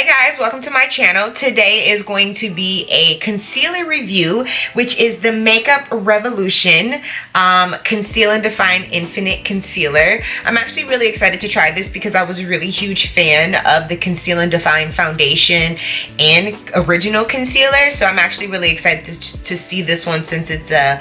guys, welcome to my channel. Today is going to be a concealer review, which is the Makeup Revolution Conceal and Define Infinite Concealer. I'm actually really excited to try this because I was a really huge fan of the Conceal and Define Foundation and Original Concealer. So I'm actually really excited to see this one since it's a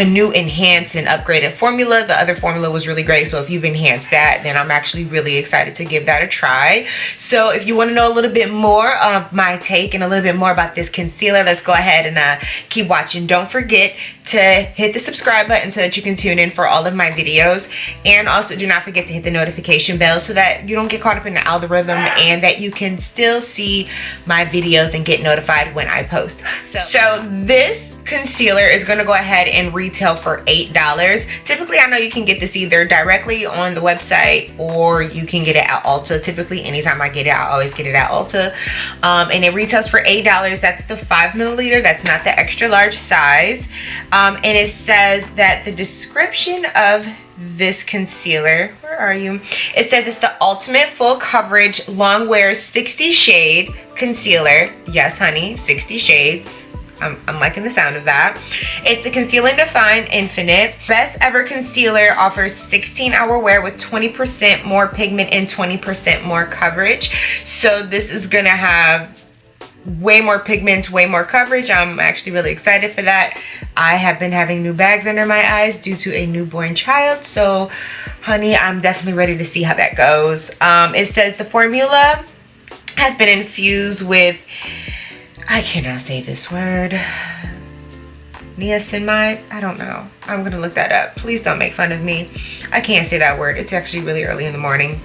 new enhanced and upgraded formula. The other formula was really great, so if you've enhanced that, then I'm actually really excited to give that a try. So if you want to know a little bit more of my take and a little bit more about this concealer, let's go ahead and keep watching. Don't forget to hit the subscribe button so that you can tune in for all of my videos, and also do not forget to hit the notification bell so that you don't get caught up in the algorithm and that you can still see my videos and get notified when I post. So this concealer is going to go ahead and retail for $8. Typically, I know you can get this either directly on the website or you can get it at Ulta. Typically, anytime I get it, I always get it at Ulta. And it retails for $8. That's the 5 milliliter. That's not the extra large size. And it says that the description of this concealer, where are you? It says it's the ultimate full coverage long wear 60 shade concealer. Yes, honey, 60 shades. I'm liking the sound of that. It's the Conceal and Define Infinite. Best ever concealer, offers 16-hour wear with 20% more pigment and 20% more coverage. So this is gonna have way more pigments, way more coverage. I'm actually really excited for that. I have been having new bags under my eyes due to a newborn child. So honey, I'm definitely ready to see how that goes. It says the formula has been infused with, I cannot say this word, niacinamide. I don't know. I'm gonna look that up. Please don't make fun of me. I can't say that word. It's actually really early in the morning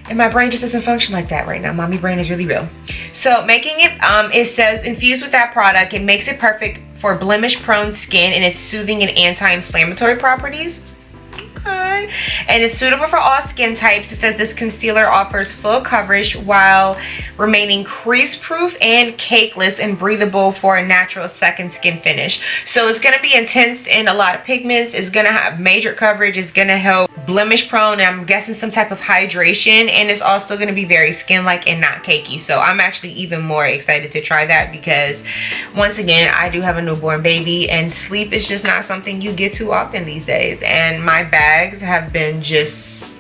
and my brain just doesn't function like that right now. Mommy brain is really real. So making it, it says infused with that product, it makes it perfect for blemish prone skin and its soothing and anti-inflammatory properties. Okay. And it's suitable for all skin types. It says this concealer offers full coverage while remaining crease proof and cakeless and breathable for a natural second skin finish. So it's going to be intense in a lot of pigments. It's going to have major coverage. It's going to help blemish prone, and I'm guessing some type of hydration, and it's also going to be very skin like and not cakey. So I'm actually even more excited to try that because once again, I do have a newborn baby and sleep is just not something you get too often these days. And my bags have been just,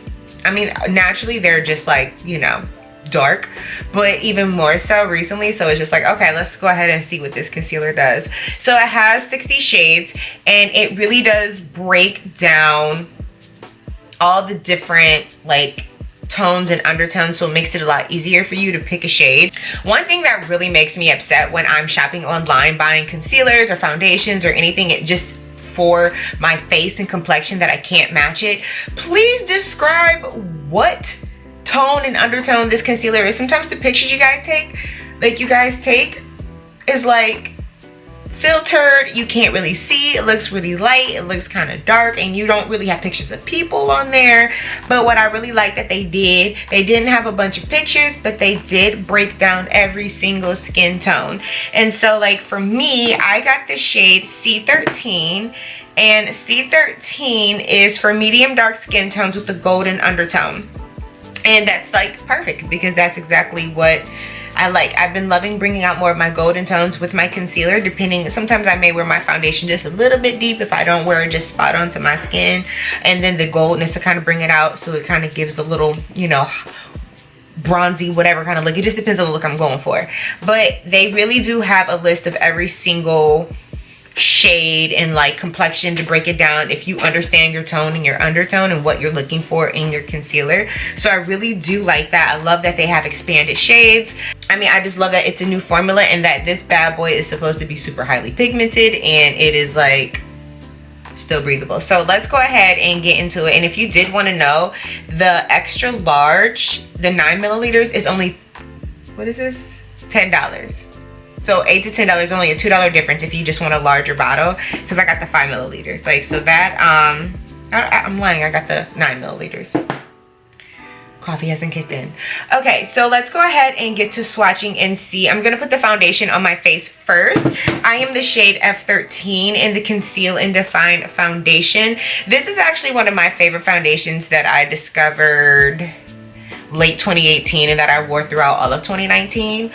I mean, naturally they're just like, you know, dark, but even more so recently. So it's just like, okay, let's go ahead and see what this concealer does. So it has 60 shades and it really does break down all the different like tones and undertones, so it makes it a lot easier for you to pick a shade. One thing that really makes me upset when I'm shopping online buying concealers or foundations or anything, it just for my face and complexion that I can't match it, please describe what tone and undertone this concealer is. Sometimes the pictures you guys take is like filtered. You can't really see. It looks really light. It looks kind of dark, and you don't really have pictures of people on there. But what I really like that they didn't have a bunch of pictures, but they did break down every single skin tone. And so like for me, I got the shade C13, and C13 is for medium dark skin tones with a golden undertone. And that's like perfect because that's exactly what I like. I've been loving bringing out more of my golden tones with my concealer, depending. Sometimes I may wear my foundation just a little bit deep if I don't wear it just spot on to my skin, and then the goldness to kind of bring it out so it kind of gives a little, you know, bronzy whatever kind of look. It just depends on the look I'm going for. But they really do have a list of every single shade and like complexion to break it down if you understand your tone and your undertone and what you're looking for in your concealer. So I really do like that. I love that they have expanded shades. I mean, I just love that it's a new formula and that this bad boy is supposed to be super highly pigmented and it is like still breathable. So let's go ahead and get into it. And if you did want to know, the extra large, the 9 milliliters is only, what is this? $10. So $8 to $10, only a $2 difference if you just want a larger bottle, because I got the 5 milliliters. Like, so that, I'm lying, I got the 9 milliliters. Coffee hasn't kicked in. Okay, so let's go ahead and get to swatching and see. I'm going to put the foundation on my face first. I am the shade F13 in the Conceal and Define Foundation. This is actually one of my favorite foundations that I discovered late 2018 and that I wore throughout all of 2019.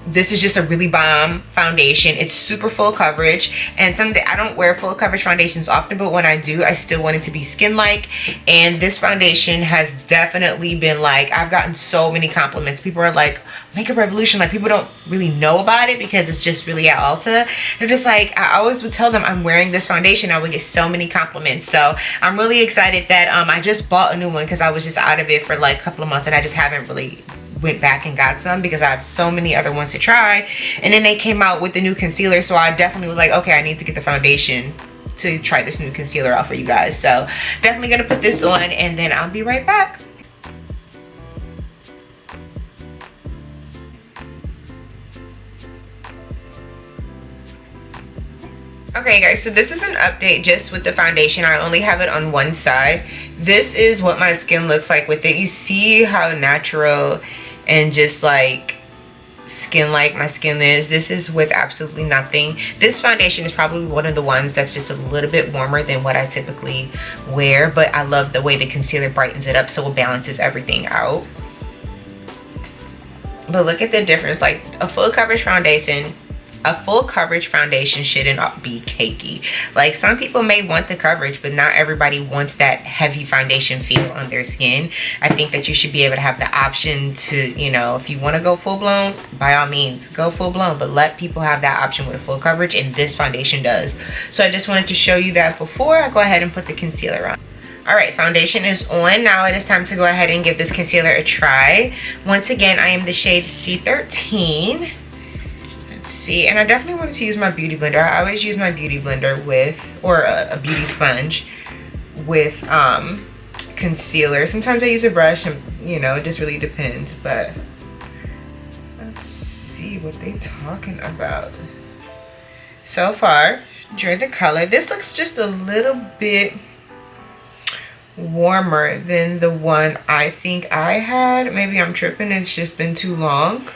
This is just a really bomb foundation. It's super full coverage, and someday I don't wear full coverage foundations often, but when I do, I still want it to be skin-like. And this foundation has definitely been like, I've gotten so many compliments. People are like, Makeup Revolution, like people don't really know about it because it's just really at Ulta. They're just like, I always would tell them I'm wearing this foundation. I would get so many compliments. So I'm really excited that I just bought a new one because I was just out of it for like a couple of months, and I just haven't really went back and got some because I have so many other ones to try. And then they came out with the new concealer, so I definitely was like, okay, I need to get the foundation to try this new concealer out for you guys. So definitely gonna put this on, and then I'll be right back. Okay guys, so this is an update just with the foundation. I only have it on one side. This is what my skin looks like with it. You see how natural and just like skin-like my skin is. This is with absolutely nothing. This foundation is probably one of the ones that's just a little bit warmer than what I typically wear, but I love the way the concealer brightens it up so it balances everything out. But look at the difference. Like a full coverage foundation shouldn't be cakey. Like some people may want the coverage, but not everybody wants that heavy foundation feel on their skin. I think that you should be able to have the option to, you know, if you want to go full blown, by all means go full blown, but let people have that option with full coverage, and this foundation does. So I just wanted to show you that before I go ahead and put the concealer on. Alright, foundation is on. Now it is time to go ahead and give this concealer a try. Once again, I am the shade C13. And I definitely wanted to use my beauty blender. I always use my beauty blender with, or a beauty sponge with concealer. Sometimes I use a brush, and you know, it just really depends. But let's see what they're talking about. So far, enjoy the color. This looks just a little bit warmer than the one I think I had. Maybe I'm tripping, it's just been too long.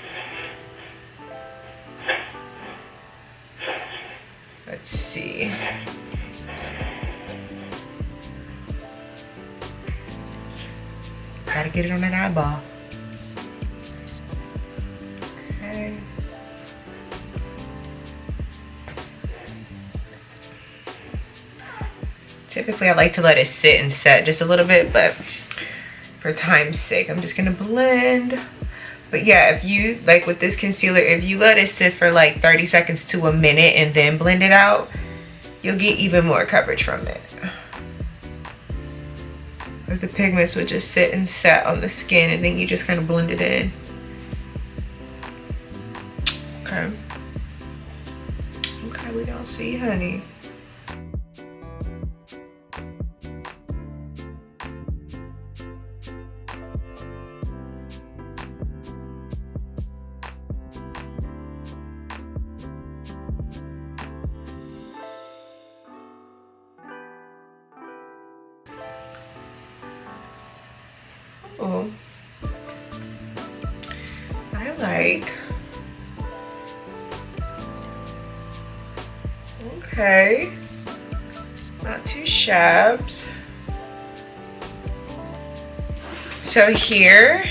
Let's see. Gotta get it on that eyeball. Okay. Typically I like to let it sit and set just a little bit, but for time's sake, I'm just gonna blend. But yeah, if you, like with this concealer, if you let it sit for like 30 seconds to a minute and then blend it out, you'll get even more coverage from it. Because the pigments would just sit and set on the skin, and then you just kind of blend it in. Okay. Okay, we don't see, honey. Oh, I like. Okay, not too shabs. So here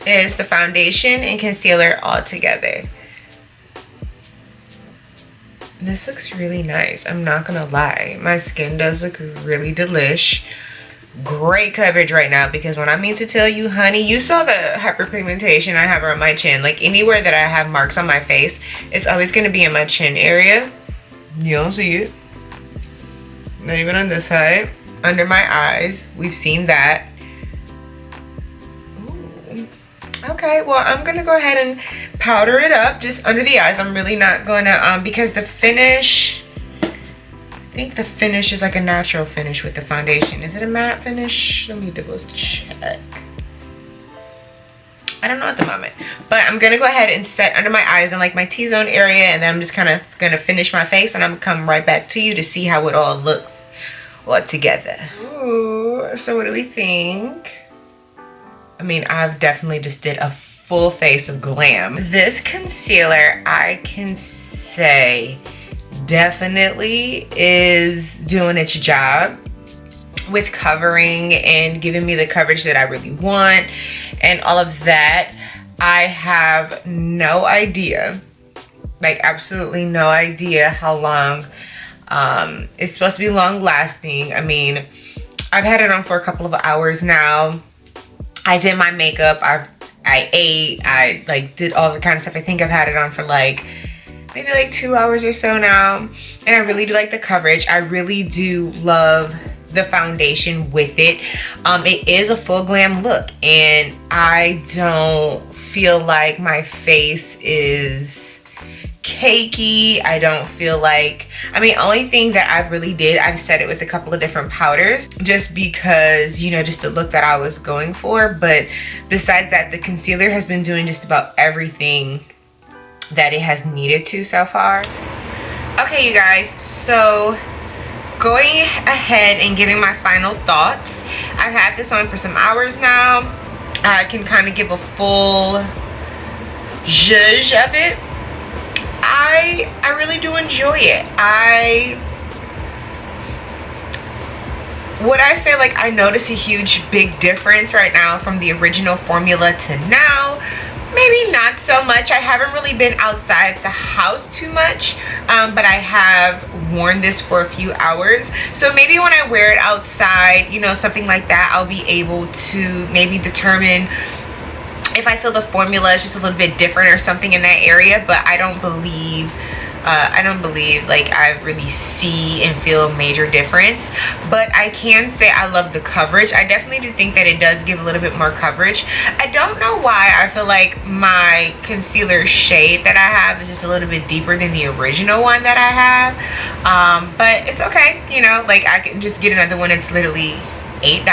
is the foundation and concealer all together. This looks really nice. I'm not gonna lie, my skin does look really delish. Great coverage right now, because when I mean to tell you, honey, you saw the hyperpigmentation I have on my chin. Like anywhere that I have marks on my face, it's always going to be in my chin area. You don't see it. Not even on this side. Under my eyes, we've seen that. Ooh. Okay, well, I'm going to go ahead and powder it up just under the eyes. I'm really not going to, because the finish, I think the finish is like a natural finish with the foundation. Is it a matte finish? Let me double check. I don't know at the moment, but I'm gonna go ahead and set under my eyes and like my T-zone area, and then I'm just kind of gonna finish my face, and I'm gonna come right back to you to see how it all looks all together. Ooh, so what do we think? I mean, I've definitely just did a full face of glam. This concealer, I can say, definitely is doing its job. with covering and giving me the coverage that I really want and all of that. I have no idea, like absolutely no idea how long it's supposed to be long lasting. I mean, I've had it on for a couple of hours now. I did my makeup, I ate, I like did all the kind of stuff. I think I've had it on for like maybe like 2 hours or so now, and I really do like the coverage. I really do love the foundation with it. It is a full glam look, and I don't feel like my face is cakey. I don't feel like, I mean, only thing that I really did, I've set it with a couple of different powders just because, you know, just the look that I was going for. But besides that, the concealer has been doing just about everything that it has needed to so far. Okay, you guys, so going ahead and giving my final thoughts. I've had this on for some hours now. I can kind of give a full judge of it. I really do enjoy it. Would I say like I notice a huge big difference right now from the original formula to now? Maybe not so much. I haven't really been outside the house too much, but I have worn this for a few hours. So maybe when I wear it outside, you know, something like that, I'll be able to maybe determine if I feel the formula is just a little bit different or something in that area. But I don't believe like I really see and feel a major difference. But I can say I love the coverage. I definitely do think that it does give a little bit more coverage. I don't know why I feel like my concealer shade that I have is just a little bit deeper than the original one that I have, but it's okay, you know, like I can just get another one. It's literally $8.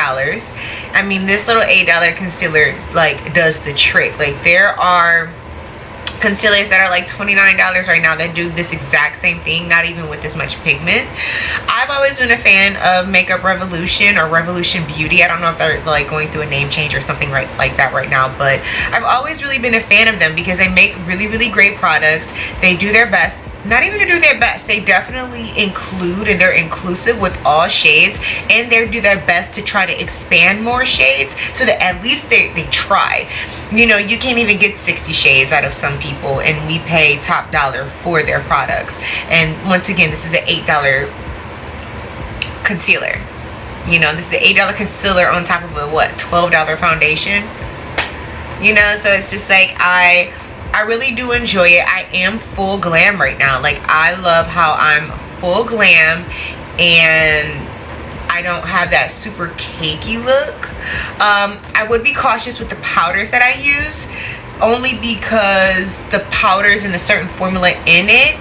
I mean, this little $8 concealer like does the trick. Like there are concealers that are like $29 right now that do this exact same thing, not even with this much pigment. I've always been a fan of Makeup Revolution or Revolution Beauty. I don't know if they're like going through a name change or something like that right now, but I've always really been a fan of them because they make really great products. They do their best. Not even to do their best, they definitely include, and they're inclusive with all shades, and they do their best to try to expand more shades so that at least they try. You know, you can't even get 60 shades out of some people, and we pay top dollar for their products. And once again, this is an $8 concealer. You know, this is an $8 concealer on top of a what, $12 foundation. You know, so it's just like I really do enjoy it. I am full glam right now. Like I love how I'm full glam and I don't have that super cakey look. I would be cautious with the powders that I use, only because the powders and a certain formula in it,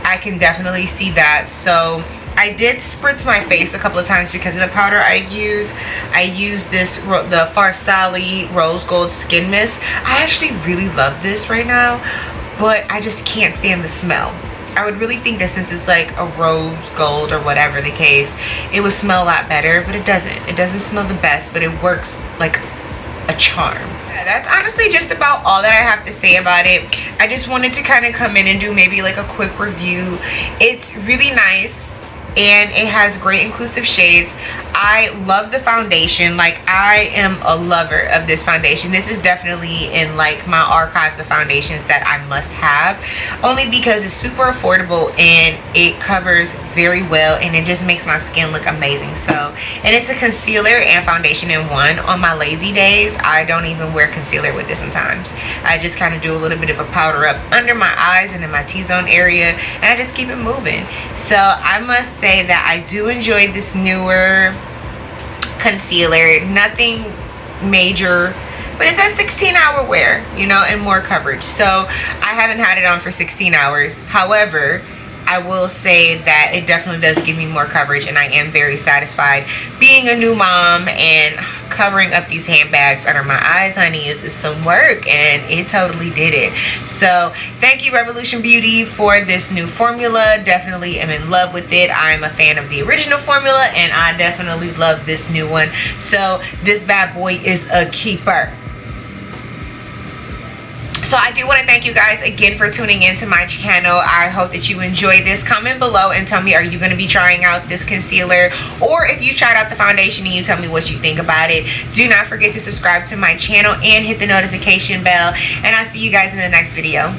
I can definitely see that. So I did spritz my face a couple of times because of the powder I use. I use this, the Farsali Rose Gold Skin Mist. I actually really love this right now, but I just can't stand the smell. I would really think that since it's like a rose gold or whatever the case, it would smell a lot better, but it doesn't. It doesn't smell the best, but it works like a charm. Yeah, that's honestly just about all that I have to say about it. I just wanted to kind of come in and do maybe like a quick review. It's really nice and it has great inclusive shades. I love the foundation. Like I am a lover of this foundation. This is definitely in like my archives of foundations that I must have, only because it's super affordable and it covers very well and it just makes my skin look amazing. So, and it's a concealer and foundation in one. On my lazy days, I don't even wear concealer with this sometimes. I just kind of do a little bit of a powder up under my eyes and in my T-zone area, and I just keep it moving. So I must say that I do enjoy this newer concealer. Nothing major, but it says 16-hour wear, you know, and more coverage. So I haven't had it on for 16 hours. However, I will say that it definitely does give me more coverage, and I am very satisfied. Being a new mom and covering up these handbags under my eyes, honey, is some work, and it totally did it. So thank you, Revolution Beauty, for this new formula. Definitely am in love with it. I'm a fan of the original formula, and I definitely love this new one. So this bad boy is a keeper. So So I do want to thank you guys again for tuning into my channel. I hope that you enjoy this. Comment below and tell me, are you going to be trying out this concealer? Or if you tried out the foundation and you tell me what you think about it. Do not forget to subscribe to my channel and hit the notification bell. And I'll see you guys in the next video.